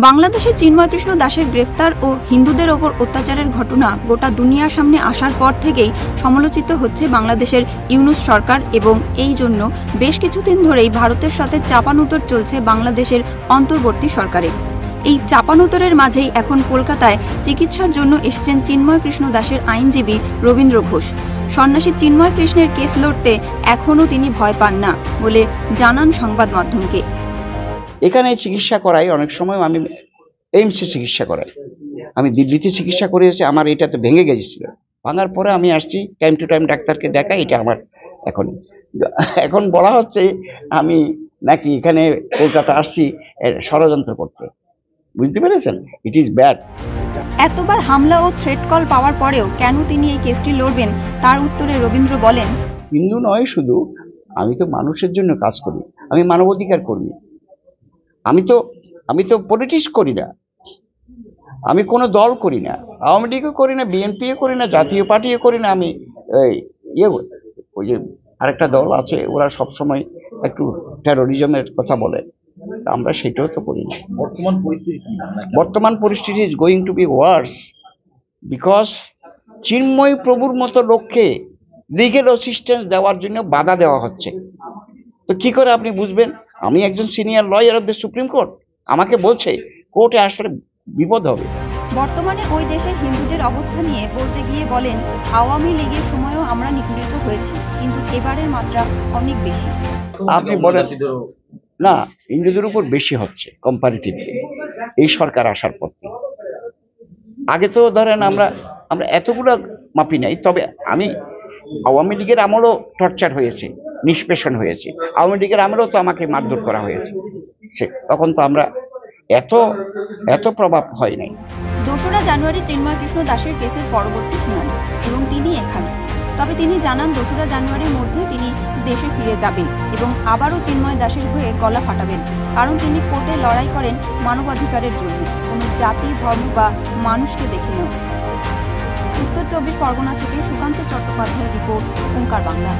বাংলাদেশে চিন্ময় কৃষ্ণ দাসের গ্রেফতার ও হিন্দুদের ওপর অত্যাচারের ঘটনা গোটা দুনিয়ার সামনে আসার পর থেকেই সমালোচিত হচ্ছে বাংলাদেশের ইউনূস সরকার, এবং এই জন্য বেশ কিছুদিন ধরেই ভারতের সাথে চাপানুতর চলছে বাংলাদেশের অন্তর্বর্তী সরকারে। এই চাপানুতরের মাঝেই এখন কলকাতায় চিকিৎসার জন্য এসেছেন চিন্ময় কৃষ্ণ দাসের আইনজীবী রবীন্দ্র ঘোষ। সন্ন্যাসী চিন্ময় কৃষ্ণের কেস লড়তে এখনও তিনি ভয় পান না বলে জানান সংবাদ মাধ্যমকে। এখানে চিকিৎসা করাই, অনেক সময় আমি এইমসে চিকিৎসা করাই, আমি দিল্লিতে চিকিৎসা করেছি। আমার এটাতে ভেঙে গেছিল, ভাঙার পরে আমি আসছি টাইম টু টাইম ডাক্তারকে দেখা। এটা আমার এখন বলা হচ্ছে আমি নাকি এখানে কলকাতা আসছি ষড়যন্ত্র করতে। বুঝতে পেরেছেন? It is bad. এতবার হামলা ও থ্রেট কল পাওয়ার পরেও কেন তিনি এই কেসটি লড়বেন, তার উত্তরে রবীন্দ্র বলেন, হিন্দু নয় শুধু, আমি তো মানুষের জন্য কাজ করি, আমি মানবাধিকার কর্মী। আমি তো পলিটিক্স করি না, আমি কোনো দল করি না, আওয়ামী লীগও করি না, বিএনপিও করি না, জাতীয় পার্টিও করি না। আমি ওই যে আরেকটা দল আছে, ওরা সবসময় একটু টেরোরিজমের কথা বলে, আমরা সেটাও তো করি না। বর্তমান পরিস্থিতি is going to be worse, because Chinmoy প্রভুর মতো লোককে লিগেল অ্যাসিস্ট্যান্স দেওয়ার জন্য বাধা দেওয়া হচ্ছে। তো কি করে আপনি বুঝবেন? আমি একজন senior lawyer of the supreme court, আমাকে বলছে কোর্টে আসলে বিপদ হবে। বর্তমানে ওই দেশের হিন্দুদের অবস্থা নিয়ে বলতে গিয়ে বলেন, আওয়ামী লীগের সময়ও আমরা নিপীড়িত হয়েছি, কিন্তু এবারের মাত্রা অনেক বেশি। আপনি বলেন না, হিন্দুদের উপর বেশি হচ্ছে কম্পারিটিভলি এই সরকার আসার পর থেকে। আগে তো ধরেন আমরা এতগুলো মাপি নাই, তবে আমি আওয়ামী লীগের আমলও টর্চার হয়েছে, নিষ্পেষণ হয়েছে। আওয়ামী লীগের আমলেও তো আমাকে মারধর করা হয়েছে, তখন তো আমরা এত প্রভাব হয় নাই। 2রা জানুয়ারি চিন্ময় কৃষ্ণ দাসের কেসের পরবর্তী শুনানি, এবং তিনি এখানে। তবে তিনি জানান 2রা জানুয়ারির মধ্যে তিনি দেশে ফিরে যাবেন এবং আবারও চিন্ময় দাসের হয়ে গলা ফাটাবেন, কারণ তিনি কোর্টে লড়াই করেন মানবাধিকারের জন্য, কোনো জাতি, ধর্ম বা মানুষকে দেখে নয়। উত্তর 24 পরগনা থেকে সুকান্ত চট্টোপাধ্যায়ের রিপোর্ট, ওঙ্কার বাংলা।